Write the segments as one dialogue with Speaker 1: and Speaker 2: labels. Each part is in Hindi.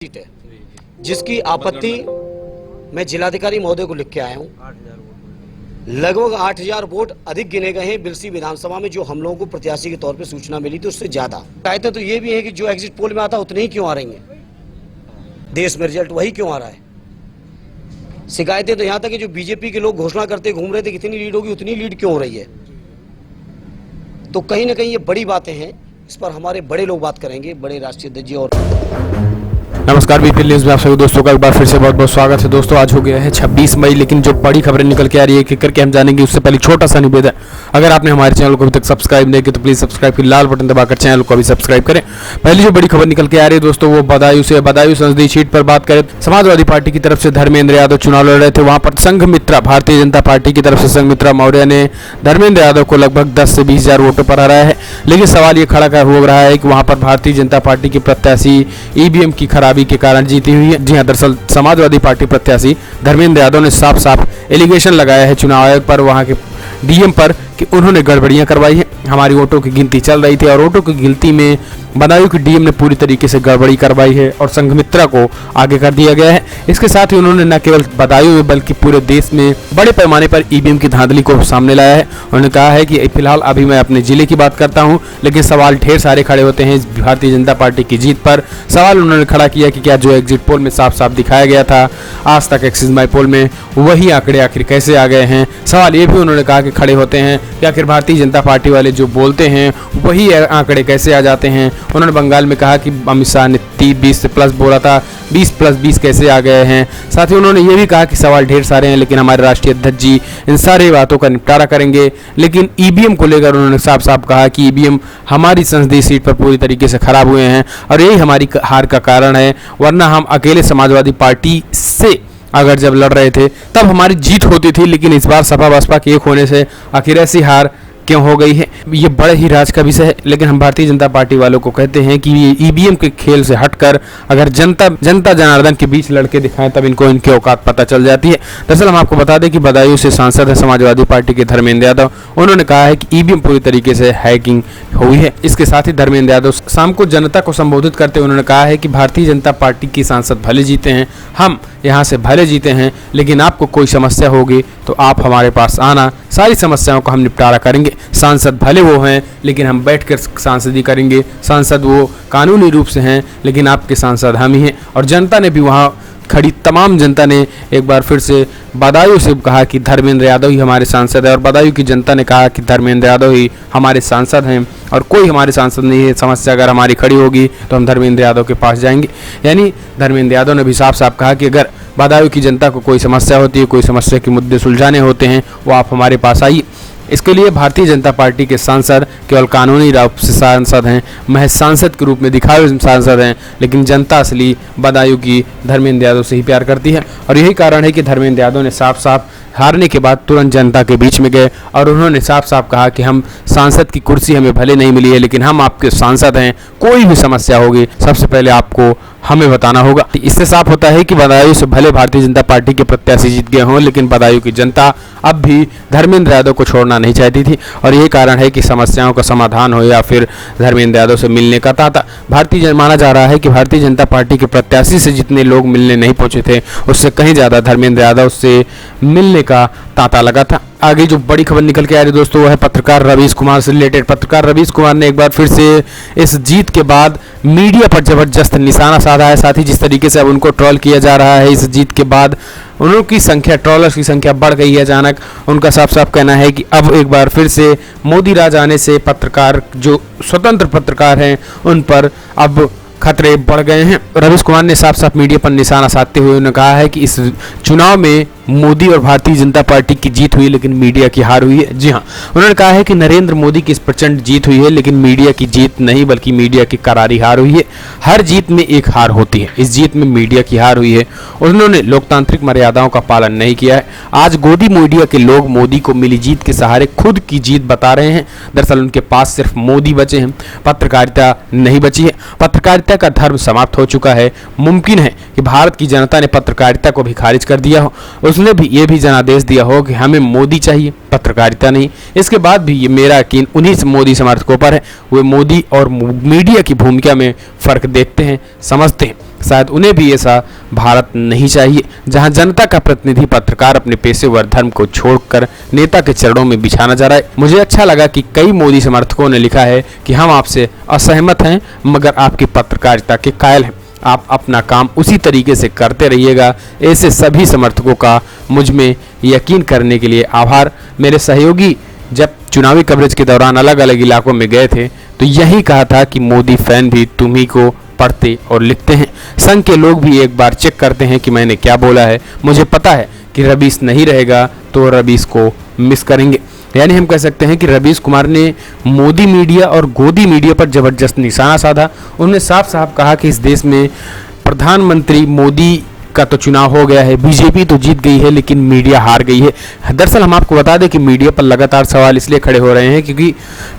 Speaker 1: सीट है जिसकी आपत्ति मैं जिलाधिकारी महोदय को लिख के आया हूँ। लगभग 8,000 वोट अधिक गिने गए हैं बिलसी विधानसभा में, जो हम लोगों को प्रत्याशी के तौर पे सूचना मिली थी उससे ज्यादा। शिकायतें तो ये भी है कि जो एग्जिट पोल में आता उतनी ही क्यों आ रही हैं, देश में रिजल्ट वही क्यों आ रहा है। शिकायतें तो यहाँ तक कि जो बीजेपी के लोग घोषणा करते घूम रहे थे कितनी लीड होगी उतनी लीड क्यों हो रही है। तो कहीं ना कहीं ये बड़ी बातें हैं, इस पर हमारे बड़े लोग बात करेंगे, बड़े राष्ट्रीय अध्यक्ष। और
Speaker 2: नमस्कार, बीपीएल न्यूज़ में आप सभी दोस्तों का एक बार फिर से बहुत बहुत स्वागत है। दोस्तों आज हो गया है 26 मई, लेकिन जो बड़ी खबरें निकल के आ रही है एक एक करके हम जानेंगे। उससे पहले छोटा सा निवेदन, अगर आपने हमारे चैनल को अभी तक सब्सक्राइब नहीं किया तो प्लीज सब्सक्राइब की लाल बटन दबाकर चैनल को भी सब्सक्राइब करें। पहली जो बड़ी खबर निकल के आ रही है दोस्तों वो बदायूं से। बदायूं संसदीय सीट पर बात करें, समाजवादी पार्टी की तरफ से धर्मेंद्र यादव चुनाव लड़ रहे थे। वहां पर संघमित्रा, भारतीय जनता पार्टी की तरफ से संघमित्रा मौर्य ने धर्मेंद्र यादव को लगभग 10 से 20 हजार वोटों पर हराया है। लेकिन सवाल ये खड़ा हो रहा है कि वहां पर भारतीय जनता पार्टी की प्रत्याशी ईवीएम की खराबी के कारण जीती हुई है। जी हाँ, दरअसल समाजवादी पार्टी प्रत्याशी धर्मेंद्र यादव ने साफ साफ एलिगेशन लगाया है चुनाव आयोग पर, वहां के डीएम पर, कि उन्होंने गड़बड़ियां करवाई है। हमारी वोटों की गिनती चल रही थी और वोटों की गिनती में बदायूं के डीएम ने पूरी तरीके से गड़बड़ी करवाई है और संघमित्रा को आगे कर दिया गया है। इसके साथ ही उन्होंने न केवल बदायूं में बल्कि पूरे देश में बड़े पैमाने पर ईवीएम की धांधली को सामने लाया है। उन्होंने कहा है कि फिलहाल अभी मैं अपने जिले की बात करता हूं, लेकिन सवाल ढेर सारे खड़े होते हैं भारतीय जनता पार्टी की जीत पर। सवाल उन्होंने खड़ा किया कि क्या जो एग्जिट पोल में साफ साफ दिखाया गया था आज तक एक्सिस माई पोल में, वही आंकड़े आखिर कैसे आ गए हैं। सवाल ये भी उन्होंने कहा कि खड़े होते हैं कि आखिर भारतीय जनता पार्टी वाले जो बोलते हैं वही आंकड़े कैसे आ जाते हैं। उन्होंने बंगाल में कहा कि अमित शाह ने 20 प्लस बोला था, 20 प्लस 20 कैसे आ गए हैं। साथ ही उन्होंने ये भी कहा कि सवाल ढेर सारे हैं, लेकिन हमारे राष्ट्रीय अध्यक्ष जी इन सारी बातों का निपटारा करेंगे। लेकिन ईवीएम को लेकर उन्होंने साफ साफ कहा कि ईवीएम हमारी संसदीय सीट पर पूरी तरीके से खराब हुए हैं और यही हमारी हार का कारण है। वरना हम अकेले समाजवादी पार्टी से अगर जब लड़ रहे थे तब हमारी जीत होती थी, लेकिन इस बार सपा बसपा के एक होने से आखिर ऐसी हार क्यों हो गई है, ये बड़े ही राज का विषय है। लेकिन हम भारतीय जनता पार्टी वालों को कहते हैं कि ये ईवीएम के खेल से हटकर अगर जनता जनार्दन के बीच लड़के दिखाएं तब इनको इनकी औकात पता चल जाती है। दरअसल हम आपको बता दें कि बदायूं से सांसद है समाजवादी पार्टी के धर्मेंद्र यादव। उन्होंने कहा है कि ईवीएम पूरी तरीके से हैकिंग हुई है। इसके साथ ही धर्मेंद्र यादव शाम को जनता को संबोधित करते हुए उन्होंने कहा है कि भारतीय जनता पार्टी की सांसद भले जीते हैं, हम यहाँ से भले जीते हैं, लेकिन आपको कोई समस्या होगी तो आप हमारे पास आना, सारी समस्याओं का हम निपटारा करेंगे। सांसद भले वो हैं लेकिन हम बैठकर सांसदी करेंगे। सांसद वो कानूनी रूप से हैं लेकिन आपके सांसद हम ही हैं। और जनता ने भी वहाँ खड़ी तमाम जनता ने एक बार फिर से बदायूं से कहा कि धर्मेंद्र यादव ही हमारे सांसद है और बदायूं की जनता ने कहा कि धर्मेंद्र यादव ही हमारे सांसद हैं और कोई हमारे सांसद नहीं है। समस्या अगर हमारी खड़ी होगी तो हम धर्मेंद्र यादव के पास जाएंगे। यानी धर्मेंद्र यादव ने भी साफ साफ कहा कि अगर बदायूं की जनता को कोई समस्या होती है, कोई समस्या के मुद्दे सुलझाने होते हैं, वो आप हमारे पास आइए। इसके लिए भारतीय जनता पार्टी के सांसद केवल कानूनी रूप से सांसद हैं, महज सांसद के रूप में दिखाए हुए सांसद हैं, लेकिन जनता असली बदायूं की धर्मेंद्र यादव से ही प्यार करती है। और यही कारण है कि धर्मेंद्र यादव ने साफ साफ हारने के बाद तुरंत जनता के बीच में गए और उन्होंने साफ साफ कहा कि हम सांसद की कुर्सी हमें भले नहीं मिली है, लेकिन हम आपके सांसद हैं। कोई भी समस्या होगी सबसे पहले आपको हमें बताना होगा। इससे साफ होता है कि बदायूं से भले भारतीय जनता पार्टी के प्रत्याशी जीत गए हों, लेकिन बदायूं की जनता अब भी धर्मेंद्र यादव को छोड़ना नहीं चाहती थी। और यही कारण है कि समस्याओं का समाधान हो या फिर धर्मेंद्र यादव से मिलने का तांता माना जा रहा है कि भारतीय जनता पार्टी के प्रत्याशी से जितने लोग मिलने नहीं पहुंचे थे उससे कहीं ज़्यादा धर्मेंद्र यादव से मिलने का तांता लगा था। आगे जो बड़ी खबर निकल के आ रही दोस्तों वो है पत्रकार रवीश कुमार से रिलेटेड। पत्रकार रवीश कुमार ने एक बार फिर से इस जीत के बाद मीडिया पर जबरदस्त निशाना साधा है। साथ ही जिस तरीके से अब उनको ट्रोल किया जा रहा है इस जीत के बाद, उनकी संख्या, ट्रोलर्स की संख्या बढ़ गई है अचानक। उनका साफ साफ कहना है कि अब एक बार फिर से मोदी राज आने से पत्रकार, जो स्वतंत्र पत्रकार हैं, उन पर अब खतरे बढ़ गए हैं। रवीश कुमार ने साफ साफ मीडिया पर निशाना साधते हुए उन्होंने कहा है कि इस चुनाव में मोदी और भारतीय जनता पार्टी की जीत हुई लेकिन मीडिया की हार हुई है। जी हाँ, उन्होंने कहा है कि नरेंद्र मोदी की इस प्रचंड जीत हुई है लेकिन मीडिया की जीत नहीं बल्कि मीडिया की करारी हार हुई है। हर जीत में एक हार होती है, इस जीत में मीडिया की हार हुई है। उन्होंने लोकतांत्रिक मर्यादाओं का पालन नहीं किया है। आज गोदी मीडिया के लोग मोदी को मिली जीत के सहारे खुद की जीत बता रहे हैं। दरअसल उनके पास सिर्फ मोदी बचे हैं, पत्रकारिता नहीं बची है। पत्रकारिता का धर्म समाप्त हो चुका है। मुमकिन है कि भारत की जनता ने पत्रकारिता को भी खारिज कर दिया हो, उसने भी ये भी जनादेश दिया हो कि हमें मोदी चाहिए, पत्रकारिता नहीं। इसके बाद भी ये मेरा यकीन उन्हीं मोदी समर्थकों पर है। वे मोदी और मीडिया की भूमिका में फर्क देखते हैं, समझते हैं। शायद उन्हें भी ऐसा भारत नहीं चाहिए जहां जनता का प्रतिनिधि पत्रकार अपने पेशेवर धर्म को छोड़कर नेता के चरणों में बिछा नजर आए। मुझे अच्छा लगा कि कई मोदी समर्थकों ने लिखा है कि हम आपसे असहमत हैं मगर आपकी पत्रकारिता के कायल हैं, आप अपना काम उसी तरीके से करते रहिएगा। ऐसे सभी समर्थकों का मुझ में यकीन करने के लिए आभार। मेरे सहयोगी जब चुनावी कवरेज के दौरान अलग अलग इलाकों में गए थे तो यही कहा था कि मोदी फैन भी तुम्ही को पढ़ते और लिखते हैं। संघ के लोग भी एक बार चेक करते हैं कि मैंने क्या बोला है। मुझे पता है कि रवीश नहीं रहेगा तो रवीश को मिस करेंगे। यानी हम कह सकते हैं कि रवीश कुमार ने मोदी मीडिया और गोदी मीडिया पर जबरदस्त निशाना साधा। उन्होंने साफ साफ कहा कि इस देश में प्रधानमंत्री मोदी का तो चुनाव हो गया है, बीजेपी तो जीत गई है लेकिन मीडिया हार गई है। दरअसल हम आपको बता दें कि मीडिया पर लगातार सवाल इसलिए खड़े हो रहे हैं क्योंकि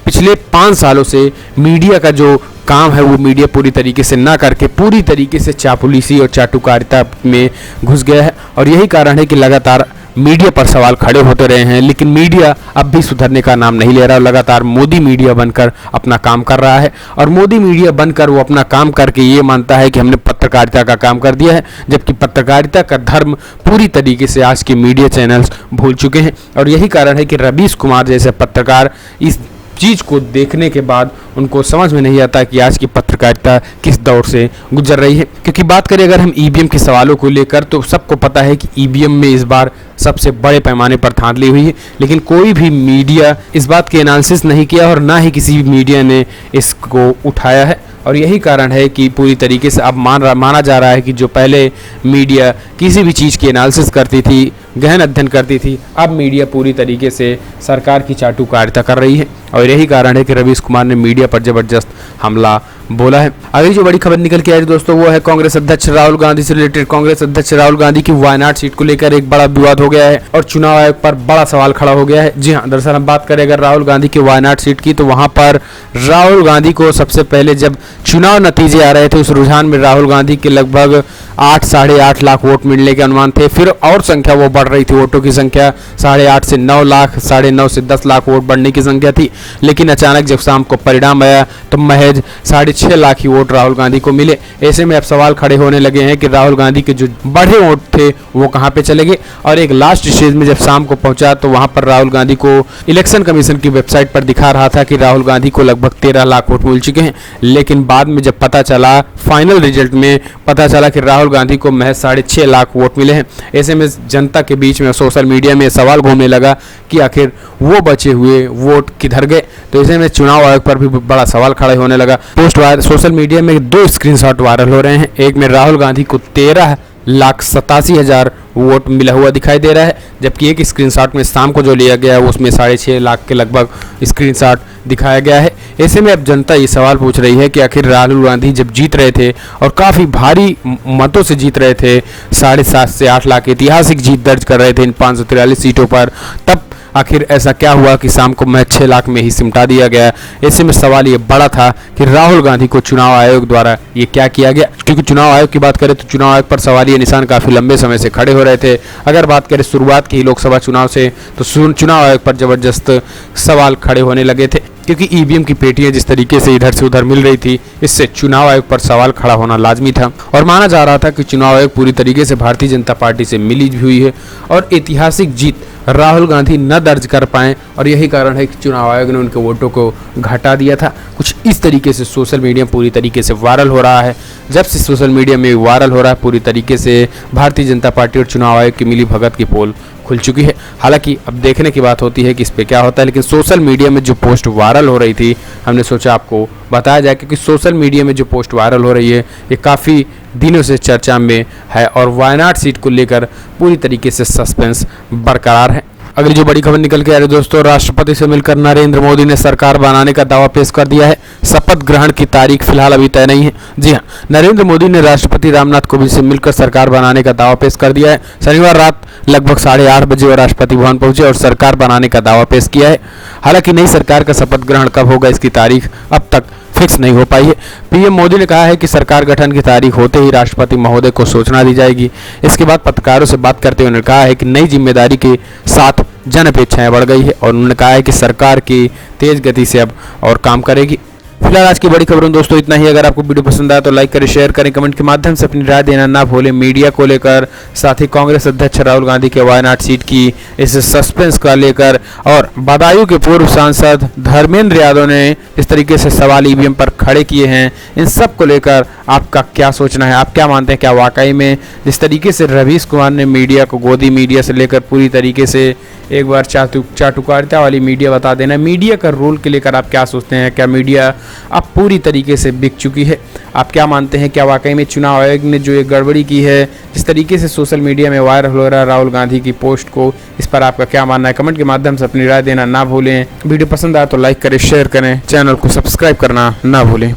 Speaker 2: पिछले 5 सालों से मीडिया का जो काम है वो मीडिया पूरी तरीके से ना करके पूरी तरीके से चापलूसी और चाटुकारिता में घुस गया है और यही कारण है कि लगातार मीडिया पर सवाल खड़े होते रहे हैं। लेकिन मीडिया अब भी सुधरने का नाम नहीं ले रहा, लगातार मोदी मीडिया बनकर अपना काम कर रहा है और मोदी मीडिया बनकर वो अपना काम करके ये मानता है कि हमने पत्रकारिता का काम कर दिया है, जबकि पत्रकारिता का धर्म पूरी तरीके से आज के मीडिया चैनल्स भूल चुके हैं। और यही कारण है कि रवीश कुमार जैसे पत्रकार इस चीज़ को देखने के बाद उनको समझ में नहीं आता कि आज की पत्रकारिता किस दौर से गुजर रही है। क्योंकि बात करें अगर हम ईवीएम के सवालों को लेकर तो सबको पता है कि ईवीएम में इस बार सबसे बड़े पैमाने पर धांधली हुई है, लेकिन कोई भी मीडिया इस बात के एनालिसिस नहीं किया और ना ही किसी मीडिया ने इसको उठाया है। और यही कारण है कि पूरी तरीके से अब माना जा रहा है कि जो पहले मीडिया किसी भी चीज़ की एनालिसिस करती थी, गहन अध्ययन करती थी, अब मीडिया पूरी तरीके से सरकार की चाटुकारिता कर रही है। और यही कारण है कि रवीश कुमार ने मीडिया पर जबरदस्त हमला बोला है। अगली जो बड़ी खबर निकल के आई दोस्तों वो है कांग्रेस अध्यक्ष राहुल गांधी से रिलेटेड। कांग्रेस अध्यक्ष राहुल गांधी की वायनाड सीट को लेकर एक बड़ा विवाद हो गया है और चुनाव आयोग पर बड़ा सवाल खड़ा हो गया है। जी हाँ, दरअसल हम बात करें अगर राहुल गांधी की वायनाड सीट की तो वहां पर राहुल गांधी को सबसे पहले जब चुनाव नतीजे आ रहे थे उस रुझान में राहुल गांधी के लगभग 8-8.5 लाख वोट मिलने के अनुमान थे। फिर और संख्या वो बढ़ रही थी, वोटों की संख्या 8.5 से 9 लाख, 9.5 से 10 लाख वोट बढ़ने की संख्या थी। लेकिन अचानक जब शाम को परिणाम आया तो महज 6.5 लाख ही वोट राहुल गांधी को मिले। ऐसे में अब सवाल खड़े होने लगे हैं कि राहुल गांधी के जो बढ़े वोट थे वो कहां पे चले गए। और एक लास्ट स्टेज में जब शाम को पहुंचा तो वहां पर राहुल गांधी को इलेक्शन कमीशन की वेबसाइट पर दिखा रहा था कि राहुल गांधी को लगभग 13 लाख वोट मिल चुके हैं। लेकिन बाद में जब पता चला, फाइनल रिजल्ट में पता चला कि राहुल गांधी को महज 6.5 लाख वोट मिले हैं। ऐसे में जनता के बीच में सोशल मीडिया में सवाल घूमने लगा कि आखिर वो बचे हुए वोट किधर गए। तो ऐसे में चुनाव आयोग पर भी बड़ा सवाल खड़ा होने लगा। पोस्ट वायरल सोशल मीडिया में 2 स्क्रीनशॉट वायरल हो रहे हैं। एक में राहुल गांधी को 13,87,000 वोट मिला हुआ दिखाई दे रहा है, जबकि एक स्क्रीनशॉट में शाम को जो लिया गया है उसमें 6.5 लाख के लगभग स्क्रीनशॉट दिखाया गया है। ऐसे में अब जनता ये सवाल पूछ रही है कि आखिर राहुल गांधी जब जीत रहे थे और काफ़ी भारी मतों से जीत रहे थे, 7.5 से 8 लाख ऐतिहासिक जीत दर्ज कर रहे थे इन 543 सीटों पर, तब आखिर ऐसा क्या हुआ कि शाम को महज 6 लाख में ही सिमटा दिया गया। ऐसे में सवाल ये बड़ा था कि राहुल गांधी को चुनाव आयोग द्वारा ये क्या किया गया। क्योंकि चुनाव आयोग की बात करें तो चुनाव आयोग पर सवालिया निशान काफ़ी लंबे समय से खड़े हो रहे थे। अगर बात करें शुरुआत की लोकसभा चुनाव से तो चुनाव आयोग पर जबरदस्त सवाल खड़े होने लगे थे, क्योंकि ईवीएम की पेटियां जिस तरीके से इधर से उधर मिल रही थी, इससे चुनाव आयोग पर सवाल खड़ा होना लाजमी था। और माना जा रहा था कि चुनाव आयोग पूरी तरीके से भारतीय जनता पार्टी से मिली हुई है और ऐतिहासिक जीत राहुल गांधी न दर्ज कर पाए और यही कारण है कि चुनाव आयोग ने उनके वोटों को घटा दिया था। कुछ इस तरीके से सोशल मीडिया पूरी तरीके से वायरल हो रहा है। जब से सोशल मीडिया में वायरल हो रहा है पूरी तरीके से भारतीय जनता पार्टी और चुनाव आयोग की मिली भगत की पोल खुल चुकी है। हालांकि अब देखने की बात होती है कि इस पे क्या होता है, लेकिन सोशल मीडिया में जो पोस्ट वायरल हो रही थी हमने सोचा आपको बताया जाए, क्योंकि सोशल मीडिया में जो पोस्ट वायरल हो रही है ये काफ़ी दिनों से चर्चा में है और वायनाड सीट को लेकर पूरी तरीके से सस्पेंस बरकरार है। अगली जो बड़ी खबर निकल के आ रही है दोस्तों, राष्ट्रपति से मिलकर नरेंद्र मोदी ने सरकार बनाने का दावा पेश कर दिया है। शपथ ग्रहण की तारीख फिलहाल अभी तय नहीं है। जी हां, नरेंद्र मोदी ने राष्ट्रपति रामनाथ कोविंद से मिलकर सरकार बनाने का दावा पेश कर दिया है। शनिवार रात लगभग 8:30 बजे वो राष्ट्रपति भवन पहुंचे और सरकार बनाने का दावा पेश किया है। हालांकि नई सरकार का शपथ ग्रहण कब होगा इसकी तारीख अब तक फिक्स नहीं हो पाई है। पीएम मोदी ने कहा है कि सरकार गठन की तारीख होते ही राष्ट्रपति महोदय को सूचना दी जाएगी। इसके बाद पत्रकारों से बात करते हुए उन्होंने कहा है कि नई जिम्मेदारी के साथ जन अपेक्षाएं बढ़ गई है और उन्होंने कहा है कि सरकार की तेज गति से अब और काम करेगी। फिलहाल आज की बड़ी खबरों दोस्तों इतना ही। अगर आपको वीडियो पसंद आया तो लाइक करें, शेयर करें, कमेंट के माध्यम से अपनी राय देना ना भूलें मीडिया को लेकर, साथ ही कांग्रेस अध्यक्ष राहुल गांधी के वायनाड सीट की इस सस्पेंस का लेकर, और बदायूं के पूर्व सांसद धर्मेंद्र यादव ने इस तरीके से सवाल ईवीएम पर खड़े किए हैं, इन सब को लेकर आपका क्या सोचना है? आप क्या मानते हैं? क्या वाकई में जिस तरीके से रवीश कुमार ने मीडिया को, गोदी मीडिया से लेकर पूरी तरीके से एक बार चाटुकारिता वाली मीडिया बता देना, मीडिया का रोल के लेकर आप क्या सोचते हैं? क्या मीडिया अब पूरी तरीके से बिक चुकी है? आप क्या मानते हैं? क्या वाकई में चुनाव आयोग ने जो एक गड़बड़ी की है, जिस तरीके से सोशल मीडिया में वायरल हो रहा है राहुल गांधी की पोस्ट को, इस पर आपका क्या मानना है? कमेंट के माध्यम से अपनी राय देना ना भूलें। वीडियो पसंद आया तो लाइक करें, शेयर करें, चैनल को सब्सक्राइब करना ना भूलें।